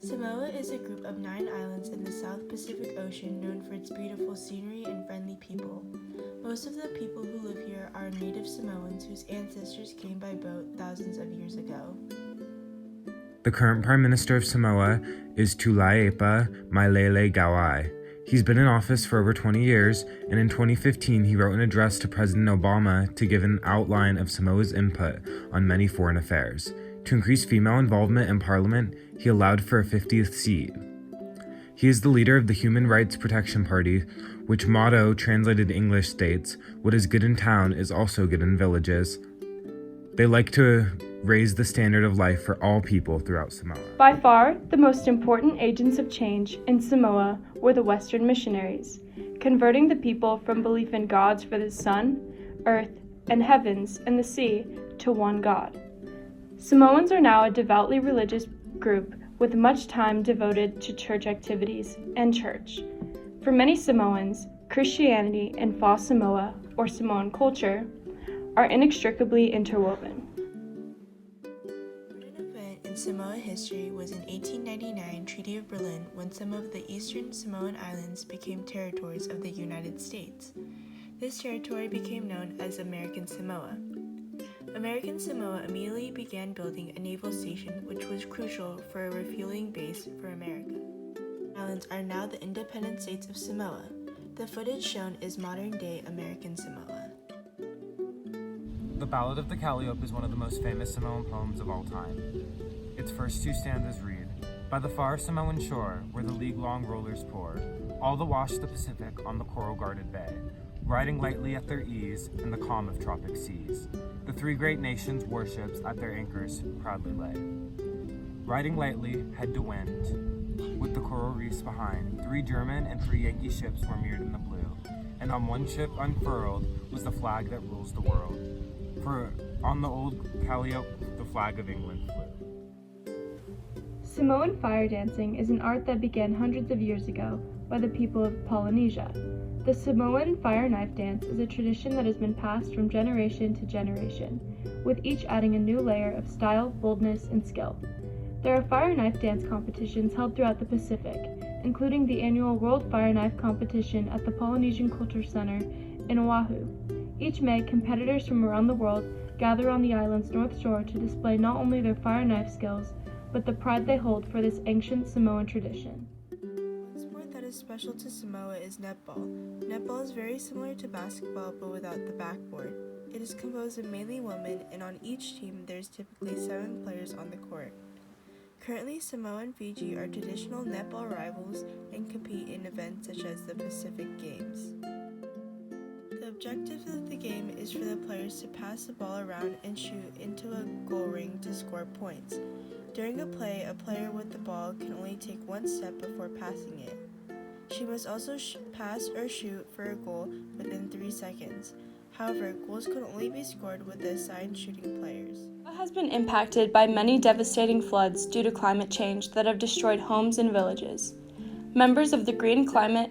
Samoa is a group of 9 islands in the South Pacific Ocean known for its beautiful scenery and friendly people. Most of the people who live here are native Samoans whose ancestors came by boat thousands of years ago. The current Prime Minister of Samoa is Tulaipa Mailele Gauai. He's been in office for over 20 years, and in 2015 he wrote an address to President Obama to give an outline of Samoa's input on many foreign affairs. To increase female involvement in Parliament, he allowed for a 50th seat. He is the leader of the Human Rights Protection Party, which motto translated to English states, "What is good in town is also good in villages." They like to raise the standard of life for all people throughout Samoa. By far, the most important agents of change in Samoa were the Western missionaries, converting the people from belief in gods for the sun, earth, and heavens and the sea to one God. Samoans are now a devoutly religious group with much time devoted to church activities and church. For many Samoans, Christianity and Fa Samoa, or Samoan culture, are inextricably interwoven. In Samoa history was in 1899 Treaty of Berlin when some of the eastern Samoan islands became territories of the United States. This territory became known as American Samoa. American Samoa immediately began building a naval station which was crucial for a refueling base for America. The islands are now the independent states of Samoa. The footage shown is modern-day American Samoa. The Ballad of the Calliope is one of the most famous Samoan poems of all time. Its first 2 stanzas read, "By the far Samoan shore, where the league-long rollers pour, all the wash the Pacific on the coral-guarded bay, riding lightly at their ease in the calm of tropic seas, the 3 great nations' warships at their anchors proudly lay. Riding lightly, head to wind, with the coral reefs behind, 3 German and 3 Yankee ships were mirrored in the blue, and on one ship unfurled was the flag that rules the world. For on the old Calliope, the flag of England flew." Samoan fire dancing is an art that began hundreds of years ago by the people of Polynesia. The Samoan fire knife dance is a tradition that has been passed from generation to generation, with each adding a new layer of style, boldness, and skill. There are fire knife dance competitions held throughout the Pacific, including the annual World Fire Knife Competition at the Polynesian Culture Center in Oahu. Each May, competitors from around the world gather on the island's north shore to display not only their fire knife skills, but the pride they hold for this ancient Samoan tradition. One sport that is special to Samoa is netball. Netball is very similar to basketball but without the backboard. It is composed of mainly women, and on each team there is typically 7 players on the court. Currently, Samoa and Fiji are traditional netball rivals and compete in events such as the Pacific Games. The objective of the game is for the players to pass the ball around and shoot into a goal ring to score points. During a play, a player with the ball can only take 1 step before passing it. She must also pass or shoot for a goal within 3 seconds. However, goals can only be scored with the assigned shooting players. Samoa has been impacted by many devastating floods due to climate change that have destroyed homes and villages. Members of the Green Climate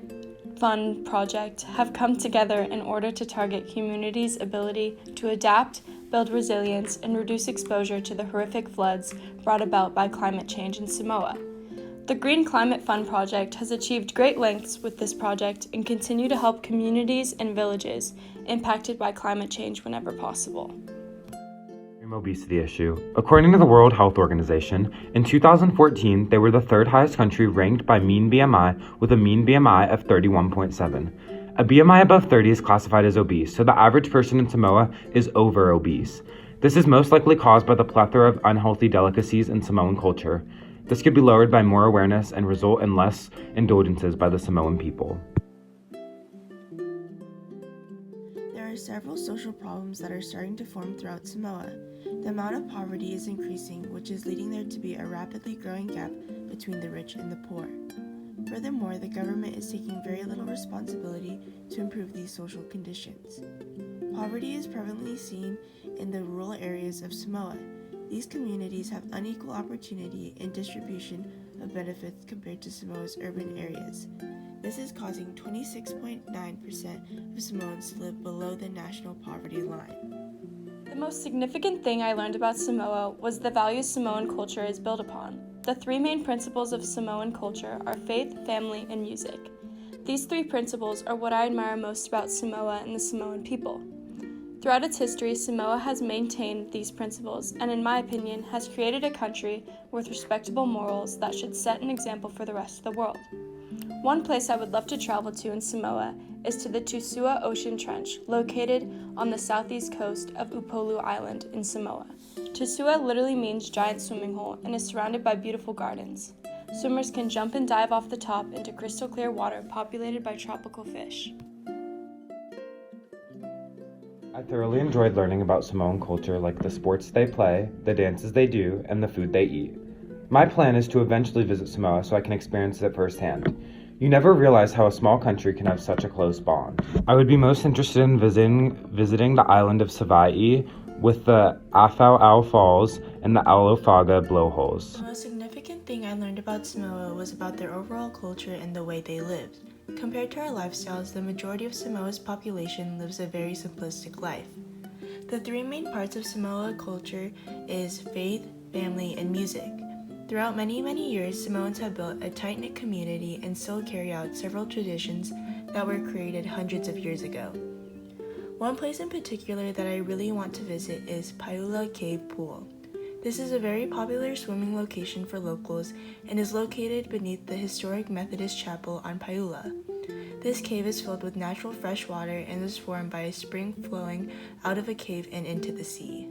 Fund project have come together in order to target communities' ability to adapt, build resilience, and reduce exposure to the horrific floods brought about by climate change in Samoa. The Green Climate Fund project has achieved great lengths with this project and continue to help communities and villages impacted by climate change whenever possible. Obesity issue. According to the World Health Organization, in 2014, they were the 3rd highest country ranked by mean BMI with a mean BMI of 31.7. A BMI above 30 is classified as obese, so the average person in Samoa is over-obese. This is most likely caused by the plethora of unhealthy delicacies in Samoan culture. This could be lowered by more awareness and result in less indulgences by the Samoan people. There are several social problems that are starting to form throughout Samoa. The amount of poverty is increasing, which is leading there to be a rapidly growing gap between the rich and the poor. Furthermore, the government is taking very little responsibility to improve these social conditions. Poverty is prevalently seen in the rural areas of Samoa. These communities have unequal opportunity and distribution of benefits compared to Samoa's urban areas. This is causing 26.9% of Samoans to live below the national poverty line. The most significant thing I learned about Samoa was the values Samoan culture is built upon. The three main principles of Samoan culture are faith, family, and music. These three principles are what I admire most about Samoa and the Samoan people. Throughout its history, Samoa has maintained these principles and, in my opinion, has created a country with respectable morals that should set an example for the rest of the world. One place I would love to travel to in Samoa is to the Tusua Ocean Trench, located on the southeast coast of Upolu Island in Samoa. Tusua literally means giant swimming hole and is surrounded by beautiful gardens. Swimmers can jump and dive off the top into crystal clear water populated by tropical fish. I thoroughly enjoyed learning about Samoan culture, like the sports they play, the dances they do, and the food they eat. My plan is to eventually visit Samoa so I can experience it firsthand. You never realize how a small country can have such a close bond. I would be most interested in visiting the island of Savaii with the Afau'au Falls and the Alofaga blowholes. The most significant thing I learned about Samoa was about their overall culture and the way they lived. Compared to our lifestyles, the majority of Samoa's population lives a very simplistic life. The three main parts of Samoa culture is faith, family, and music. Throughout many years, Samoans have built a tight-knit community and still carry out several traditions that were created hundreds of years ago. One place in particular that I really want to visit is Paiula Cave Pool. This is a very popular swimming location for locals and is located beneath the historic Methodist Chapel on Paiula. This cave is filled with natural fresh water and is formed by a spring flowing out of a cave and into the sea.